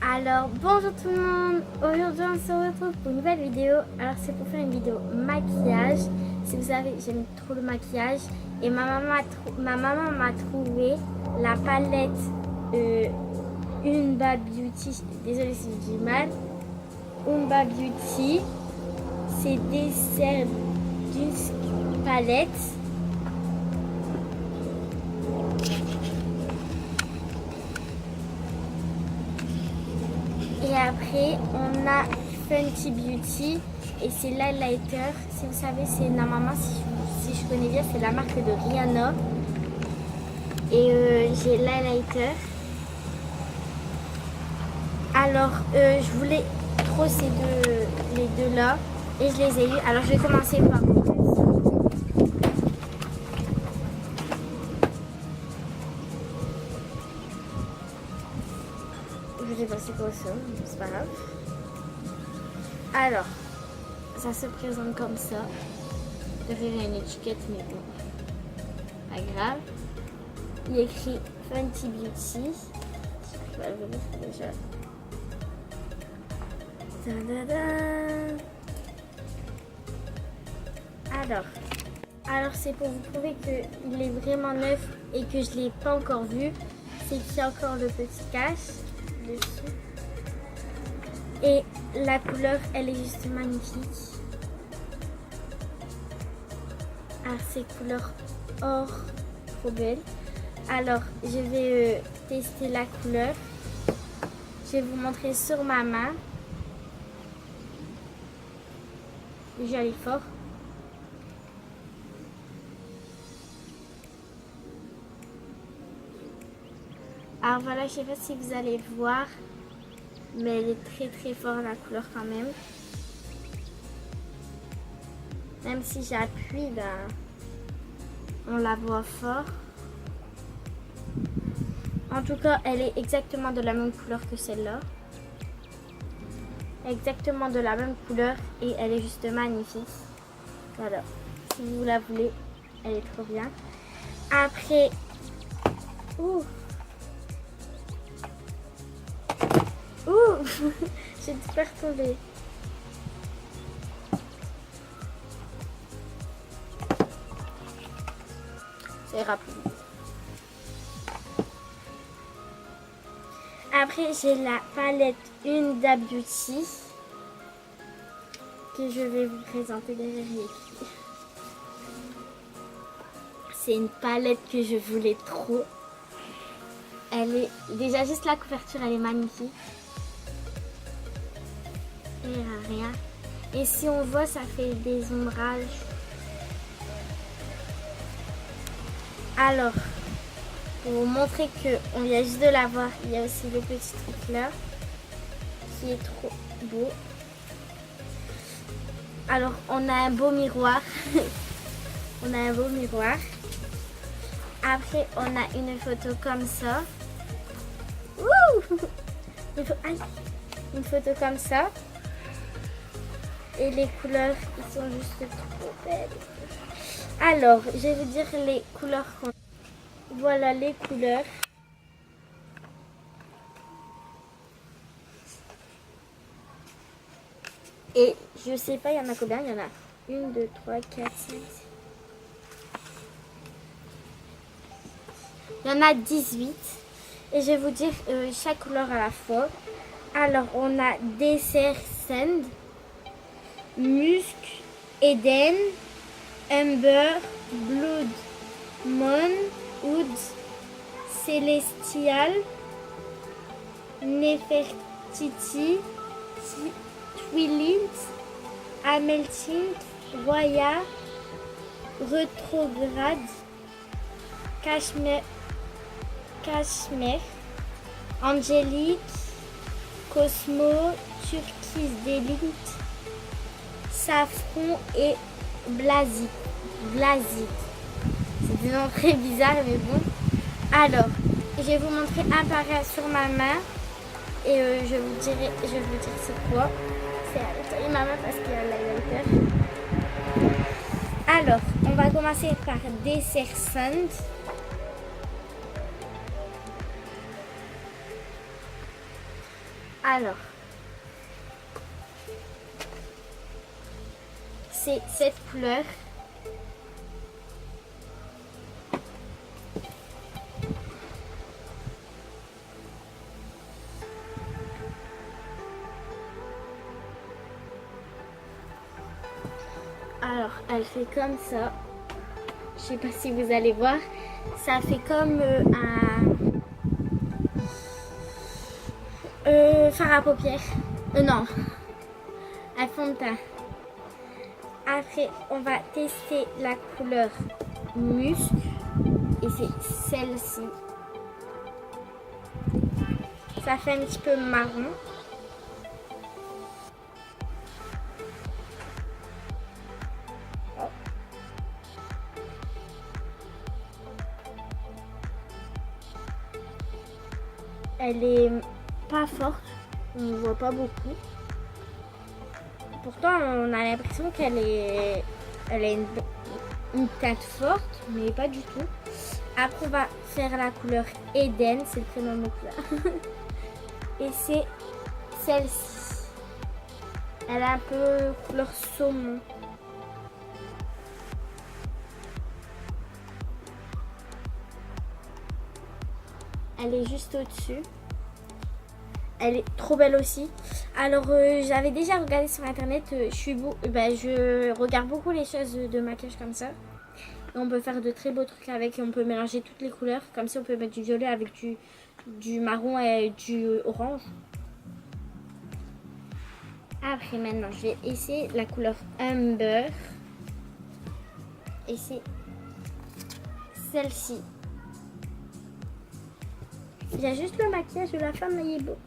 Alors bonjour tout le monde, aujourd'hui on se retrouve pour une nouvelle vidéo. Alors c'est pour faire une vidéo maquillage. Si vous savez, j'aime trop le maquillage. Et ma maman m'a trouvé la palette Unba Beauty. Désolée si je dis mal. Unba Beauty. C'est dessert d'une palette. Et après, on a Fenty Beauty et c'est l'highlighter. Si vous savez, c'est normalement, si je connais bien, c'est la marque de Rihanna. Et j'ai l'highlighter. Alors, je voulais trop les deux là et je les ai eu. Alors, je vais commencer par je sais pas c'est quoi ça, c'est pas grave. Alors, ça se présente comme ça. Derrière une étiquette, mais bon, pas grave. Il y a écrit Fenty Beauty. Je vais le mettre déjà. Alors c'est pour vous prouver qu'il est vraiment neuf et que je ne l'ai pas encore vu. C'est qu'il y a encore le petit cache dessus. Et la couleur, elle est juste magnifique. Alors c'est couleur or, trop belle. Alors je vais tester la couleur. Je vais vous montrer sur ma main. Déjà elle est fort. Alors voilà, je ne sais pas si vous allez voir, mais elle est très fort la couleur quand même. Même si j'appuie, ben, on la voit fort. En tout cas, elle est exactement de la même couleur que celle-là. Exactement de la même couleur et elle est juste magnifique. Voilà, si vous la voulez, elle est trop bien. Après, j'ai dû faire tomber. C'est rapide. Après, j'ai la palette Unba Beauty que je vais vous présenter derrière les filles. C'est une palette que je voulais trop. Elle est déjà juste la couverture, elle est magnifique. Et rien. Et si on voit, ça fait des ombrages. Alors, pour vous montrer qu'on vient juste de la voir, il y a aussi le petit truc là qui est trop beau. Alors, on a un beau miroir. On a un beau miroir. Après, on a une photo comme ça. Une photo comme ça. Et les couleurs, ils sont juste trop belles. Alors, je vais vous dire les couleurs qu'on a. Voilà les couleurs. Et je sais pas, il y en a combien? Il y en a 1, 2, 3, 4, 5. Il y en a 18. Et je vais vous dire chaque couleur à la fois. Alors, on a Dessert Sand, Musc, Eden, Amber, Blood Moon, Wood, Celestial, Nefertiti, Twilight, Ameltint, Roya, Retrograde, Cashmere, Angélique, Cosmo, Turquise d'élite, Safran et Blazik. C'est des noms très bizarres mais bon. Alors, je vais vous montrer un par un sur ma main et je vais vous dire c'est quoi. C'est à l'intérieur de ma main parce qu'il y a l'highlighter. Alors, on va commencer par Dessert Sand. Alors, c'est cette couleur. Alors, elle fait comme ça. Je sais pas si vous allez voir. Ça fait comme un fard à paupières. Non, un fond de teint. Après, on va tester la couleur musc. Et c'est celle-ci. Ça fait un petit peu marron. Elle est pas forte, on ne voit pas beaucoup. Pourtant, on a l'impression qu'elle est, une teinte forte, mais pas du tout. Après, on va faire la couleur Eden, c'est le prénom de mon couleur. Et c'est celle-ci. Elle a un peu couleur saumon. Elle est juste au-dessus. Elle est trop belle aussi. Alors, j'avais déjà regardé sur internet. Je regarde beaucoup les choses de maquillage comme ça. Et on peut faire de très beaux trucs avec. Et on peut mélanger toutes les couleurs. Comme ça, on peut mettre du violet avec du marron et du orange. Après, maintenant, je vais essayer la couleur Amber. Et c'est celle-ci. Il y a juste le maquillage de la femme, il est beau.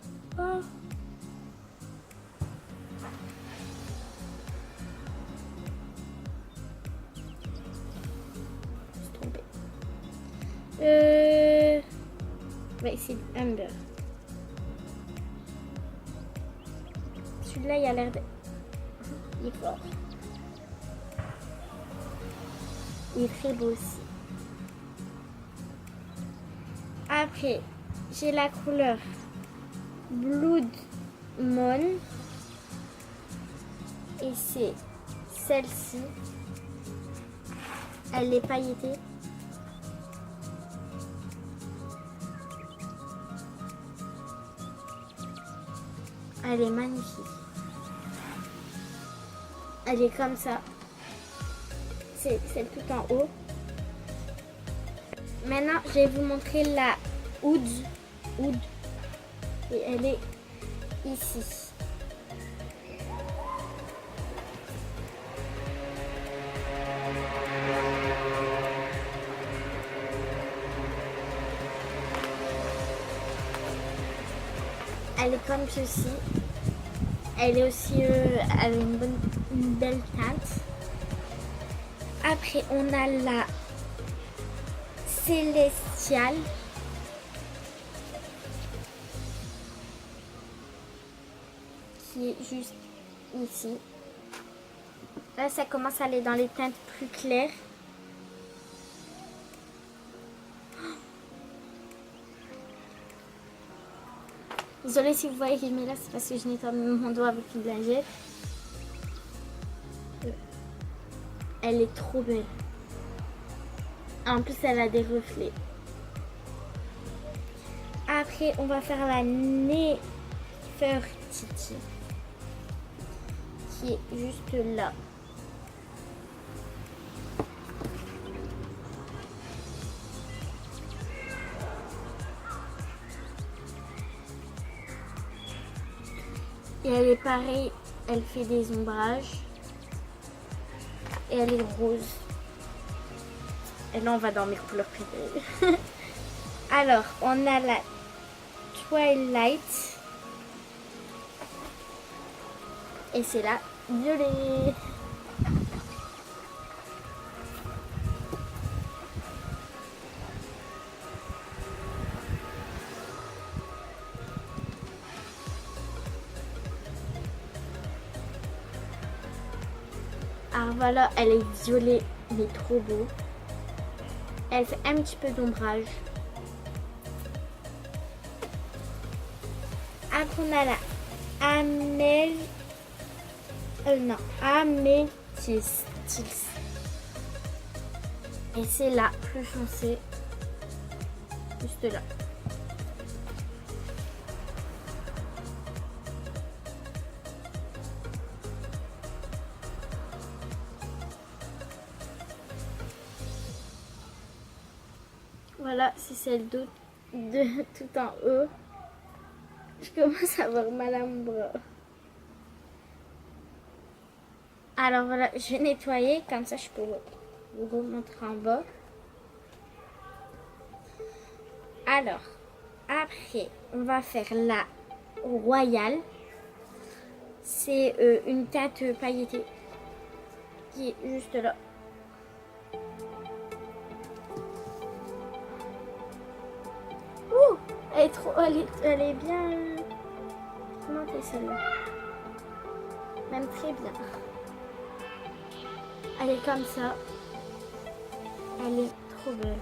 Oh. Je suis trompée. Ouais, c'est Amber. Celui-là, il a l'air de... Il est fort. Il est très beau aussi. Après, j'ai la couleur Blood Moon et c'est celle-ci. Elle est pailletée. Elle est magnifique. Elle est comme ça. C'est celle tout en haut. Maintenant, je vais vous montrer la Oud. Et elle est ici. Elle est comme ceci. Elle est aussi, elle a une belle teinte. Après, on a la Célestiale. Qui est juste ici. Là, ça commence à aller dans les teintes plus claires. Désolée si vous voyez que je mets là, c'est parce que je nettoie mon doigt avec une lingette. Elle est trop belle. En plus, elle a des reflets. Après, on va faire la Nefertiti, qui est juste là. Et elle est pareille, elle fait des ombrages. Et elle est rose. Et là, on va dans mes couleurs préférées. Alors, on a la Twilight. Et c'est la violet. Alors voilà, elle est violet, mais trop beau. Elle fait un petit peu d'ombrage. Après on a la Amel... non, améthyste. Et c'est la plus foncée, juste là. Voilà, c'est celle de tout en haut. Je commence à avoir mal à mon bras. Alors voilà, je vais nettoyer, comme ça je peux vous remontrer en bas. Alors, après, on va faire la royale. C'est une teinte pailletée qui est juste là. Ouh, elle est bien montée celle-là. Même très bien. Elle est comme ça. Elle est trop belle.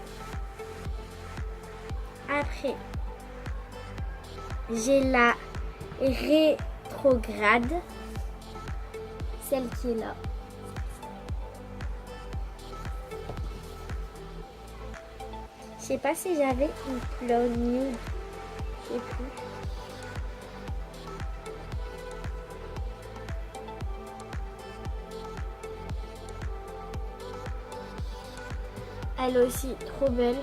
Après, j'ai la rétrograde. Celle qui est là. Je sais pas si j'avais une couleur nude. Je sais plus. Elle est aussi trop belle.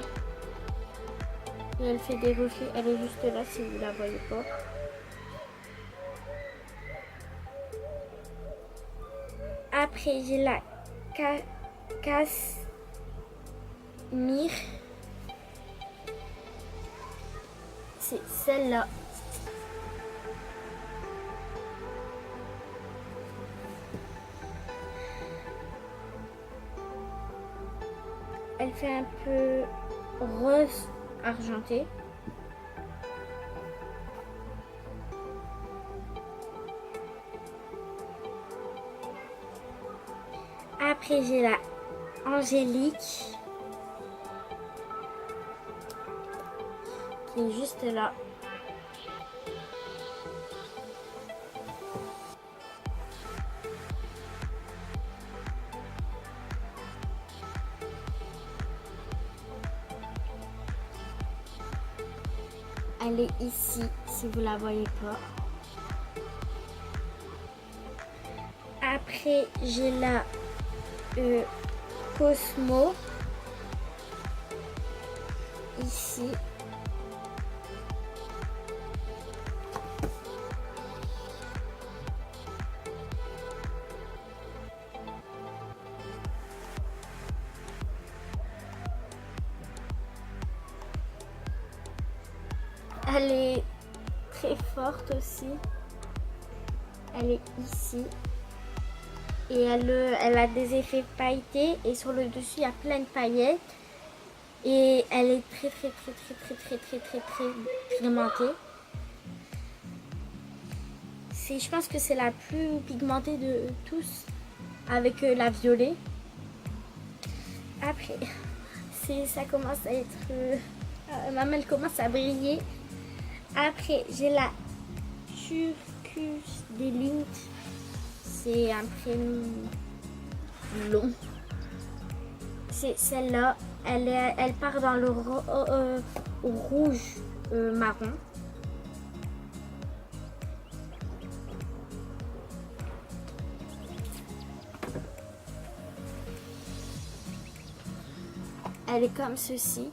Et elle fait des reflets. Elle est juste là si vous la voyez pas. Après, j'ai la Cashmere. C'est celle-là. Elle fait un peu rose argenté. Après, j'ai la Angélique qui est juste là. Elle est ici, si vous la voyez pas. Après, j'ai la Cosmo. Ici. Elle est très forte aussi. Elle est ici. Et elle a des effets pailletés. Et sur le dessus, il y a plein de paillettes. Et elle est très pigmentée. Je pense que c'est la plus pigmentée de tous. Avec la violet. Après, ça commence à être... ma main commence à briller. Après, j'ai la Turcus Delight. C'est un prénom long. C'est celle-là. Elle part dans le rouge marron. Elle est comme ceci.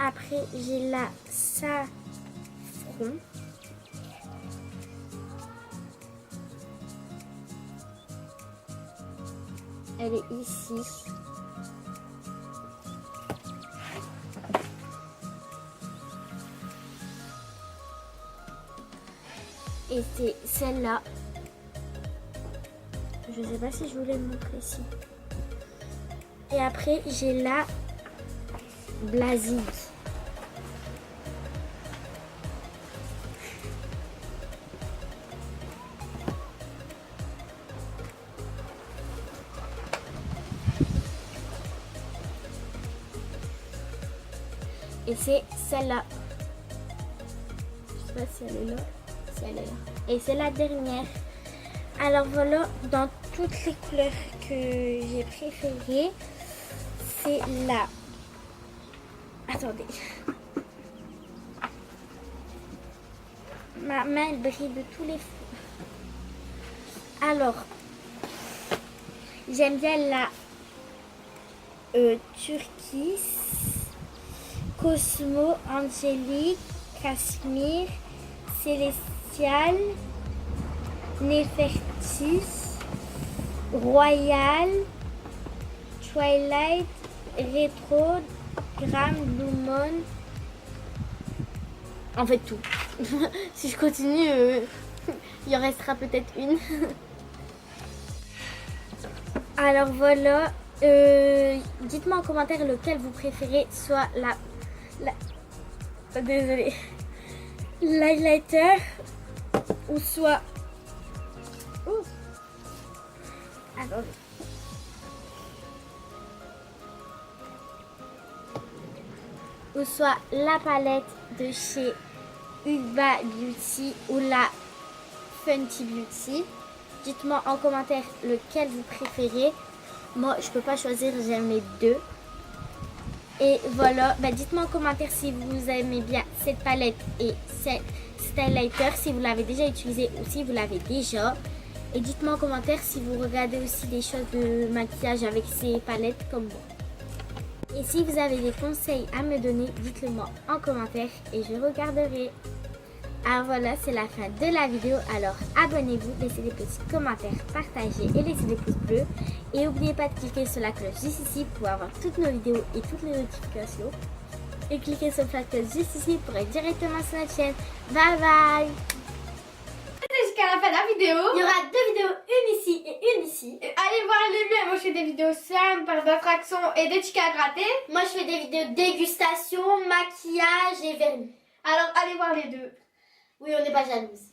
Après, j'ai la Safron. Elle est ici. Et c'est celle-là. Je ne sais pas si je voulais le montrer ici. Et après, j'ai la Blaside. Et c'est celle-là. Je sais pas si elle est là. Si elle est là. Et c'est la dernière. Alors voilà, dans toutes les couleurs que j'ai préférées, c'est la... Attendez. Ma main elle brille de tous les feux. Alors, j'aime bien la turquoise, Cosmo, Angélique, Cachemire, Célestial, Nefertis, Royal, Twilight, Rétro, Gram, Blue Moon. En fait tout. Si je continue, il en restera peut-être une. Alors voilà. Dites-moi en commentaire lequel vous préférez, soit désolée, l'highlighter ou soit... Attendez. Ou soit la palette de chez Huda Beauty ou la Fenty Beauty. Dites-moi en commentaire lequel vous préférez. Moi, je peux pas choisir, j'aime les deux. Et voilà, dites-moi en commentaire si vous aimez bien cette palette et cet highlighter, si vous l'avez déjà utilisé ou si vous l'avez déjà. Et dites-moi en commentaire si vous regardez aussi des choses de maquillage avec ces palettes comme moi. Et si vous avez des conseils à me donner, dites-le moi en commentaire et je regarderai. Alors voilà, c'est la fin de la vidéo. Alors abonnez-vous, laissez des petits commentaires, partagez et laissez des pouces bleus. Et n'oubliez pas de cliquer sur la cloche juste ici pour avoir toutes nos vidéos et toutes les notifications. Et cliquez sur la cloche juste ici pour être directement sur notre chaîne. Bye bye! Jusqu'à la fin de la vidéo. Il y aura deux vidéos, une ici et une ici. Allez voir les deux. Moi je fais des vidéos simples, par d'attractions et des tickets à gratter. Moi je fais des vidéos dégustation, maquillage et vernis. Alors allez voir les deux. Oui, on n'est pas jalouse.